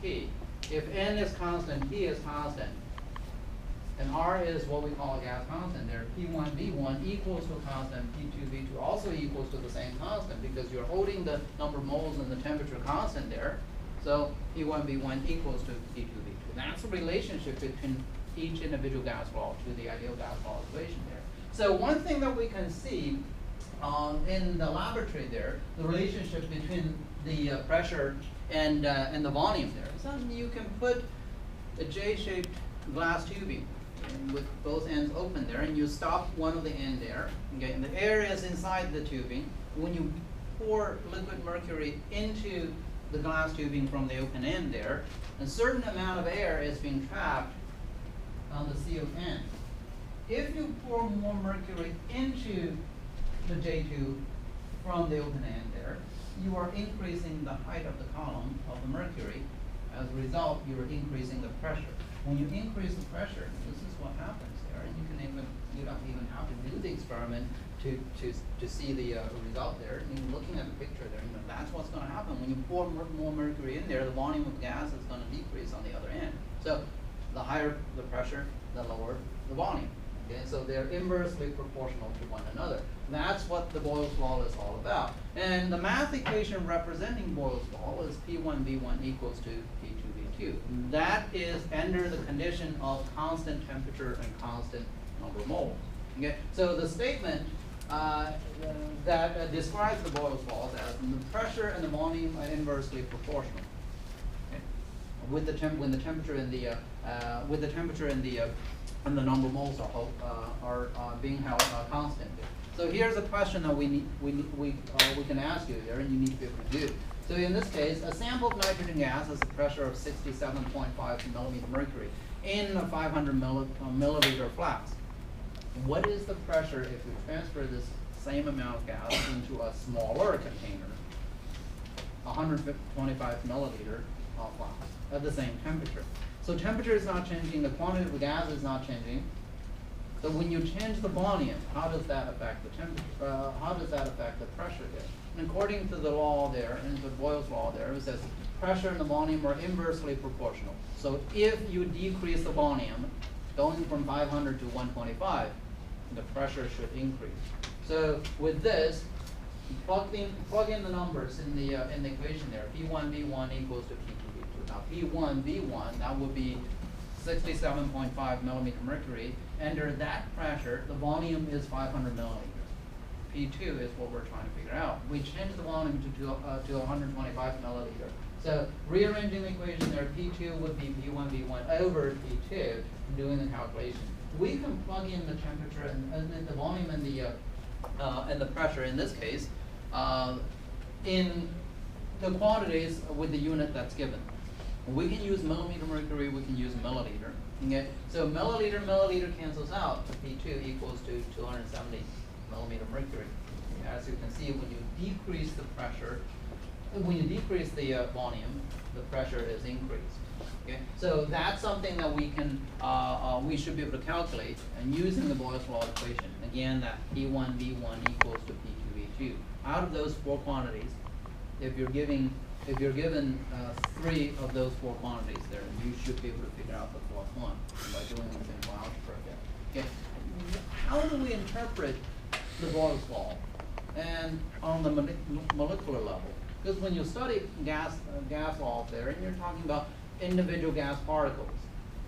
T. If N is constant, P is constant, and R is what we call a gas constant there, P1, V1 equals to a constant, P2, V2 also equals to the same constant because you're holding the number of moles and the temperature constant there. So P1, V1 equals to P2, V2. That's the relationship between each individual gas law to the ideal gas law equation there. So one thing that we can see in the laboratory there, the relationship between the pressure and the volume there. So you can put a J-shaped glass tubing with both ends open there, and you stop one of the end there. Okay, and the air is inside the tubing. When you pour liquid mercury into the glass tubing from the open end there, a certain amount of air is being trapped on the CO end. If you pour more mercury into the J tube from the open end there, you are increasing the height of the column of the mercury. As a result, you are increasing the pressure. When you increase the pressure, this is what happens there, and you don't even have to do the experiment to see the result there. And looking at the picture there, that's what's going to happen. When you pour more mercury in there, the volume of gas is going to decrease on the other end. So the higher the pressure, the lower the volume. Okay, so they're inversely proportional to one another. That's what the Boyle's law is all about. And the math equation representing Boyle's law is P1V1 equals to P2V2. That is under the condition of constant temperature and constant number of moles. Okay, so the statement that describes the Boyle's law is as the pressure and the volume are inversely proportional. Okay? When the temperature and the number of moles are being held constant. So here's a question that we can ask you there, and you need to be able to do. So in this case, a sample of nitrogen gas has a pressure of 67.5 millimeter mercury in a 500 milliliter flask. What is the pressure if you transfer this same amount of gas into a smaller container, 125 milliliter flask, at the same temperature? So temperature is not changing, the quantity of the gas is not changing. So when you change the volume, how does that affect the temperature? How does that affect the pressure there? And according to the law there, and the Boyle's law there, it says pressure and the volume are inversely proportional. So if you decrease the volume, going from 500 to 125, the pressure should increase. So with this, plug in the numbers in the equation there. P1V1 equals to P2V2. Now P1V1, that would be 67.5 millimeter mercury. Under that pressure, the volume is 500 milliliters. P2 is what we're trying to figure out. We change the volume to 125 milliliter. So rearranging the equation there, P2 would be P1V1 over P2, doing the calculation. We can plug in the temperature and the volume and the pressure in this case in the quantities with the unit that's given. We can use millimeter mercury, we can use milliliter. Okay? So milliliter cancels out. P2 equals to 270 millimeter mercury. As you can see, when you decrease the pressure, when you decrease the volume, the pressure is increased. Okay? So that's something that we can, we should be able to calculate, and using the Boyle's law equation. Again, that P1V1 equals to P2V2. Out of those four quantities, if you're given 3 of those 4 quantities there, you should be able to figure out the fourth one by doing the simple algebra there. Okay. How do we interpret the Boyle's law and on the molecular level? Because when you study gas law there, and you're talking about individual gas particles.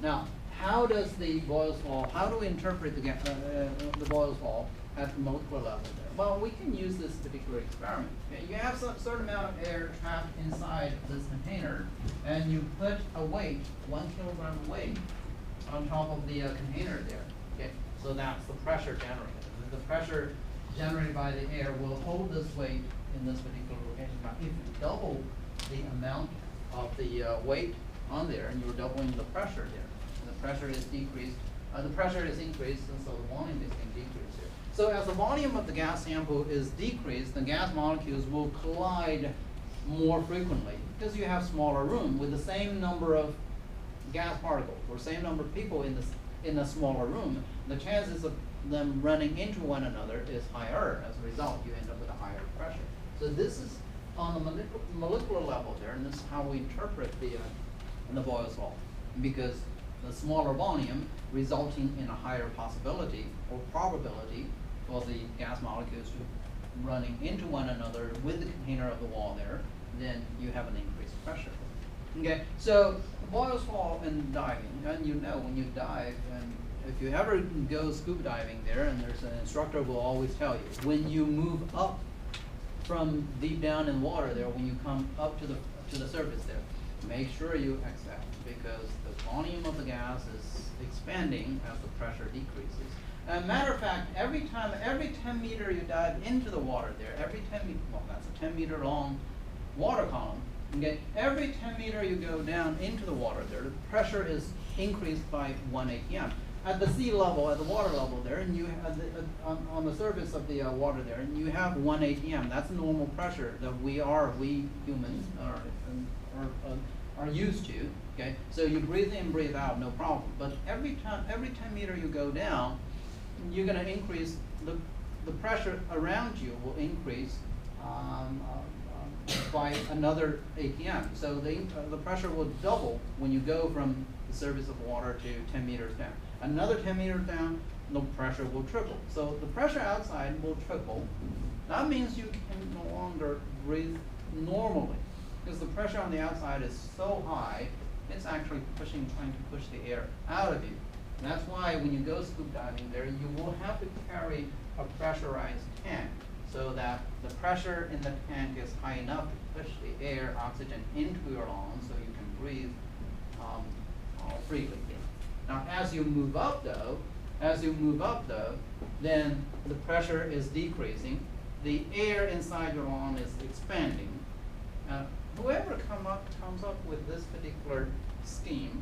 Now, how does the Boyle's law? How do we interpret the Boyle's law at the molecular level there? Well, we can use this particular experiment. Okay? You have some certain amount of air trapped inside this container, and you put a weight, 1 kilogram of weight, on top of the container there. Okay, so that's the pressure generated. The pressure generated by the air will hold this weight in this particular location. Now, if you double the amount of the weight on there, and you're doubling the pressure there, and the pressure is decreased, the pressure is increased, and so the volume is being decreased here. So as the volume of the gas sample is decreased, the gas molecules will collide more frequently because you have smaller room with the same number of gas particles or same number of people in a smaller room. The chances of them running into one another is higher. As a result, you end up with a higher pressure. So this is on the molecular level there, and this is how we interpret the the Boyle's law, because the smaller volume resulting in a higher possibility or probability for the gas molecules to running into one another with the container of the wall there, then you have an increased pressure. Okay, so Boyle's law in diving, and you know when you dive, and if you ever go scuba diving there, and there's an instructor who will always tell you, when you move up from deep down in water there, when you come up to the surface there, make sure you exhale, because the volume of the gas is expanding as the pressure decreases. Matter of fact, every 10 meter you dive into the water there, every 10 meter, well, that's a 10 meter long water column. Okay, every 10 meter you go down into the water there, the pressure is increased by 1 atm. At the sea level, at the water level there, and you have on the surface of the water there, and you have 1 atm. That's normal pressure that we humans are used to. Okay, so you breathe in, breathe out, no problem. But every 10 meter you go down, you're going to increase the pressure around you will increase by another atm. So the pressure will double when you go from the surface of water to 10 meters down. Another 10 meters down, the pressure will triple. So the pressure outside will triple. That means you can no longer breathe normally, because the pressure on the outside is so high, it's actually trying to push the air out of you. And that's why when you go scuba diving there, you will have to carry a pressurized tank, so that the pressure in the tank is high enough to push the air, oxygen into your lungs, so you can breathe freely. Now, as you move up though, then the pressure is decreasing. The air inside your lung is expanding. Whoever comes up with this particular scheme,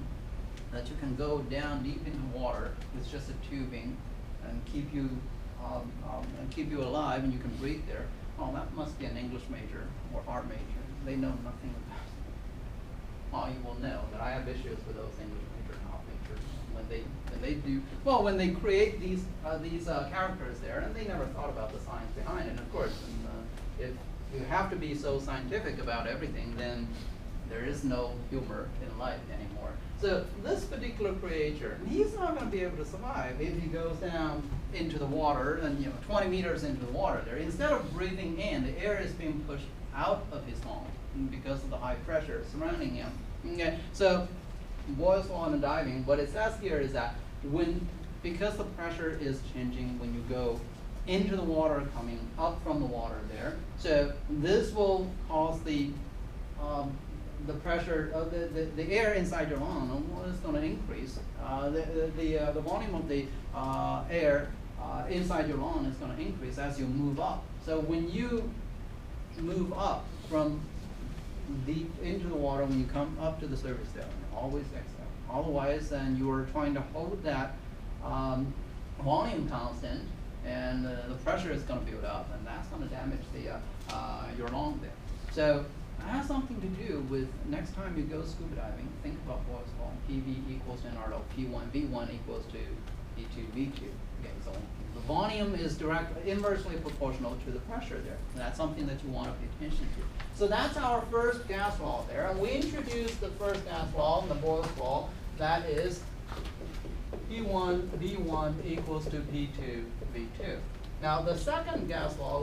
that you can go down deep into water with just a tubing and keep you alive, and you can breathe there. Oh, that must be an English major or art major. They know nothing about it. Well, you will know that I have issues with those English major and art majors when they create these characters there, and they never thought about the science behind it. And of course, if you have to be so scientific about everything, then there is no humor in life anymore. So this particular creature, he's not going to be able to survive if he goes down into the water and 20 meters into the water there. Instead of breathing in, the air is being pushed out of his lung because of the high pressure surrounding him. Okay, so Boyle's law in diving, what it says here is that because the pressure is changing when you go into the water, coming up from the water there, so this will cause the pressure of the air inside your lung is going to increase. The volume of the air inside your lung is going to increase as you move up. So when you move up from deep into the water, when you come up to the surface there, always exhale. Otherwise, then you are trying to hold that volume constant, and the pressure is going to build up, and that's going to damage your lung there. So it has something to do with next time you go scuba diving, think about Boyle's law. PV equals nRO, P1V1 equals to P2V2. Okay, so the volume is inversely proportional to the pressure there. And that's something that you want to pay attention to. So that's our first gas law there. And we introduced the first gas law, the Boyle's law, that is P1V1 equals to P2V2. Now the second gas law